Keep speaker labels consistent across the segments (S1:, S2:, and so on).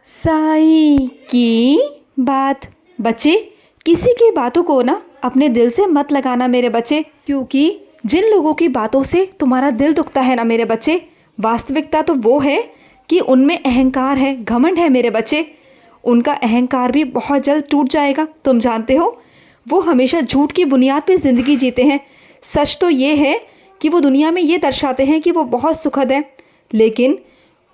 S1: साईं की बात। बच्चे, किसी की बातों को ना अपने दिल से मत लगाना मेरे बच्चे, क्योंकि जिन लोगों की बातों से तुम्हारा दिल दुखता है ना मेरे बच्चे, वास्तविकता तो वो है कि उनमें अहंकार है, घमंड है मेरे बच्चे। उनका अहंकार भी बहुत जल्द टूट जाएगा। तुम जानते हो, वो हमेशा झूठ की बुनियाद पे ज़िंदगी जीते हैं। सच तो ये है कि वो दुनिया में ये दर्शाते हैं कि वो बहुत सुखद है, लेकिन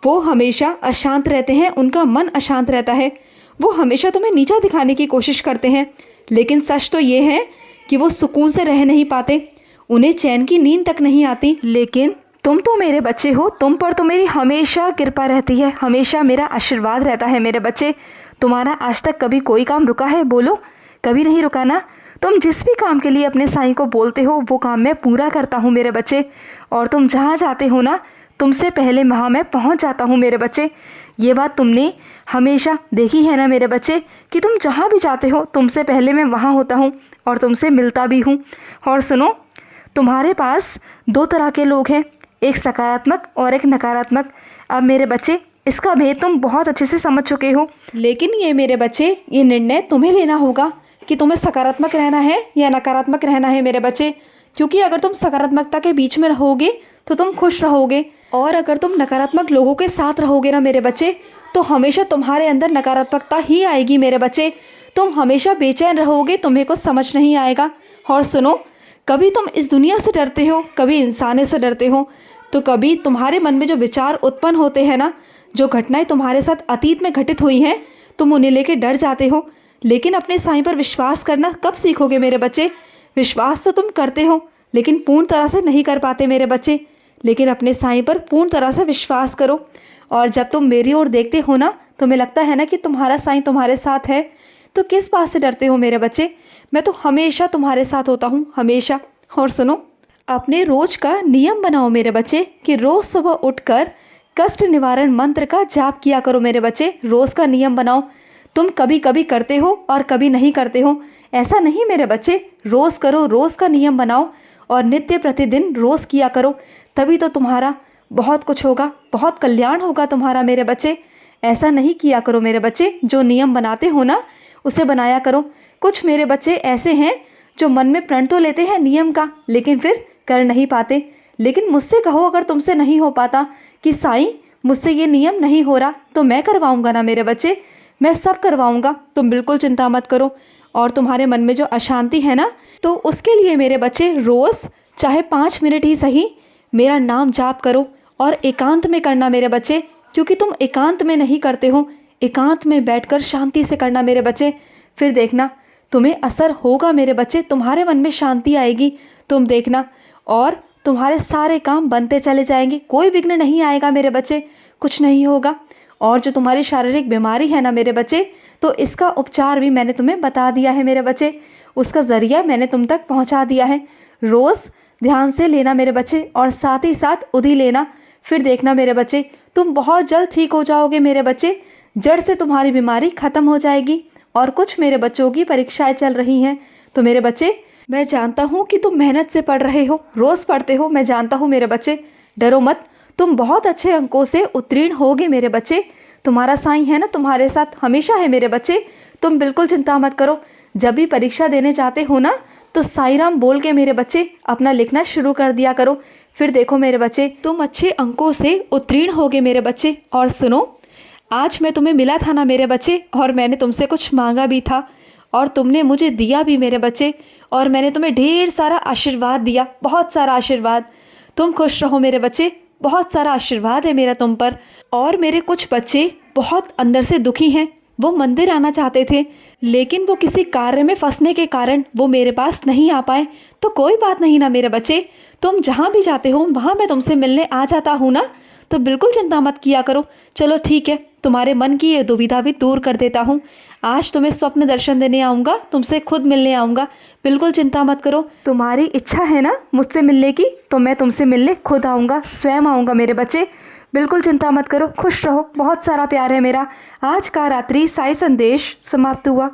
S1: वो हमेशा अशांत रहते हैं, उनका मन अशांत रहता है। वो हमेशा तुम्हें नीचा दिखाने की कोशिश करते हैं, लेकिन सच तो ये है कि वो सुकून से रह नहीं पाते, उन्हें चैन की नींद तक नहीं आती। लेकिन तुम तो मेरे बच्चे हो, तुम पर तो मेरी हमेशा कृपा रहती है, हमेशा मेरा आशीर्वाद रहता है मेरे बच्चे। तुम्हारा आज तक कभी कोई काम रुका है? बोलो, कभी नहीं रुका ना। तुम जिस भी काम के लिए अपने साईं को बोलते हो वो काम मैं पूरा करता हूँ मेरे बच्चे। और तुम जहाँ जाते हो ना, तुमसे पहले वहाँ मैं पहुँच जाता हूँ मेरे बच्चे। ये बात तुमने हमेशा देखी है ना मेरे बच्चे, कि तुम जहाँ भी जाते हो तुमसे पहले मैं वहाँ होता हूँ और तुमसे मिलता भी हूँ। और सुनो, तुम्हारे पास दो तरह के लोग हैं, एक सकारात्मक और एक नकारात्मक। अब मेरे बच्चे, इसका भेद तुम बहुत अच्छे से समझ चुके हो, लेकिन ये मेरे बच्चे, ये निर्णय तुम्हें लेना होगा कि तुम्हें सकारात्मक रहना है या नकारात्मक रहना है मेरे बच्चे। क्योंकि अगर तुम सकारात्मकता के बीच में रहोगे तो तुम खुश रहोगे, और अगर तुम नकारात्मक लोगों के साथ रहोगे ना मेरे बच्चे, तो हमेशा तुम्हारे अंदर नकारात्मकता ही आएगी मेरे बच्चे। तुम हमेशा बेचैन रहोगे, तुम्हें कुछ समझ नहीं आएगा। और सुनो, कभी तुम इस दुनिया से डरते हो, कभी इंसानों से डरते हो, तो कभी तुम्हारे मन में जो विचार उत्पन्न होते हैं ना, जो घटनाएं तुम्हारे साथ अतीत में घटित हुई हैं, तुम उन्हें लेके डर जाते हो। लेकिन अपने साईं पर विश्वास करना कब सीखोगे मेरे बच्चे? विश्वास तो तुम करते हो, लेकिन पूर्ण तरह से नहीं कर पाते मेरे बच्चे। लेकिन अपने साईं पर पूर्ण तरह से विश्वास करो। और जब तुम मेरी ओर देखते हो ना, तुम्हें लगता है ना कि तुम्हारा साईं तुम्हारे साथ है, तो किस बात से डरते हो मेरे बच्चे? मैं तो हमेशा तुम्हारे साथ होता हूँ, हमेशा। और सुनो, अपने रोज का नियम बनाओ मेरे बच्चे, कि रोज सुबह उठकर कष्ट निवारण मंत्र का जाप किया करो मेरे बच्चे। रोज का नियम बनाओ। तुम कभी कभी करते हो और कभी नहीं करते हो, ऐसा नहीं मेरे बच्चे। रोज करो, रोज का नियम बनाओ और नित्य प्रतिदिन रोज किया करो, तभी तो तुम्हारा बहुत कुछ होगा, बहुत कल्याण होगा तुम्हारा मेरे बच्चे। ऐसा नहीं किया करो मेरे बच्चे, जो नियम बनाते हो ना उसे बनाया करो। कुछ मेरे बच्चे ऐसे हैं जो मन में प्रण तो लेते हैं नियम का, लेकिन फिर कर नहीं पाते। लेकिन मुझसे कहो, अगर तुमसे नहीं हो पाता कि साईं मुझसे ये नियम नहीं हो रहा, तो मैं करवाऊंगा ना मेरे बच्चे, मैं सब करवाऊंगा। तुम बिल्कुल चिंता मत करो। और तुम्हारे मन में जो अशांति है ना, तो उसके लिए मेरे बच्चे रोज़ चाहे 5 मिनट ही सही मेरा नाम जाप करो, और एकांत में करना मेरे बच्चे, क्योंकि तुम एकांत में नहीं करते हो। एकांत में बैठकर शांति से करना मेरे बच्चे, फिर देखना तुम्हें असर होगा मेरे बच्चे, तुम्हारे मन में शांति आएगी, तुम देखना। और तुम्हारे सारे काम बनते चले जाएंगे, कोई विघ्न नहीं आएगा मेरे बच्चे, कुछ नहीं होगा। और जो तुम्हारी शारीरिक बीमारी है ना मेरे बच्चे, तो इसका उपचार भी मैंने तुम्हें बता दिया है मेरे बच्चे, उसका ज़रिया मैंने तुम तक पहुंचा दिया है। रोज़ ध्यान से लेना मेरे बच्चे, और साथ ही साथ उधी लेना। फिर देखना मेरे बच्चे, तुम बहुत जल्द ठीक हो जाओगे मेरे बच्चे, जड़ से तुम्हारी बीमारी ख़त्म हो जाएगी। और कुछ मेरे बच्चों की परीक्षाएं चल रही हैं, तो मेरे बच्चे, मैं जानता हूँ कि तुम मेहनत से पढ़ रहे हो, रोज़ पढ़ते हो, मैं जानता हूँ मेरे बच्चे। डरो मत, तुम बहुत अच्छे अंकों से उत्तीर्ण होगे मेरे बच्चे। तुम्हारा साईं है ना तुम्हारे साथ, हमेशा है मेरे बच्चे, तुम बिल्कुल चिंता मत करो। जब भी परीक्षा देने जाते हो ना, तो साईं राम बोल के मेरे बच्चे अपना लिखना शुरू कर दिया करो। फिर देखो मेरे बच्चे, तुम अच्छे अंकों से उत्तीर्ण होगे मेरे बच्चे। और सुनो, आज मैं तुम्हें मिला था ना मेरे बच्चे, और मैंने तुमसे कुछ मांगा भी था, और तुमने मुझे दिया भी मेरे बच्चे। और मैंने तुम्हें ढेर सारा आशीर्वाद दिया, बहुत सारा आशीर्वाद। तुम खुश रहो मेरे बच्चे, बहुत सारा आशीर्वाद है मेरा तुम पर। और मेरे कुछ बच्चे बहुत अंदर से दुखी हैं, वो मंदिर आना चाहते थे, लेकिन वो किसी कार्य में फंसने के कारण वो मेरे पास नहीं आ पाए। तो कोई बात नहीं ना मेरे बच्चे, तुम जहाँ भी जाते हो वहाँ मैं तुमसे मिलने आ जाता हूँ ना, तो बिल्कुल चिंता मत किया करो। चलो ठीक है, तुम्हारे मन की ये दुविधा भी दूर कर देता हूँ। आज तुम्हें स्वप्न दर्शन देने आऊँगा, तुमसे खुद मिलने आऊँगा, बिल्कुल चिंता मत करो। तुम्हारी इच्छा है ना मुझसे मिलने की, तो मैं तुमसे मिलने खुद आऊँगा, स्वयं आऊँगा मेरे बच्चे, बिल्कुल चिंता मत करो, खुश रहो, बहुत सारा प्यार है मेरा। आज का रात्रि साई संदेश समाप्त हुआ।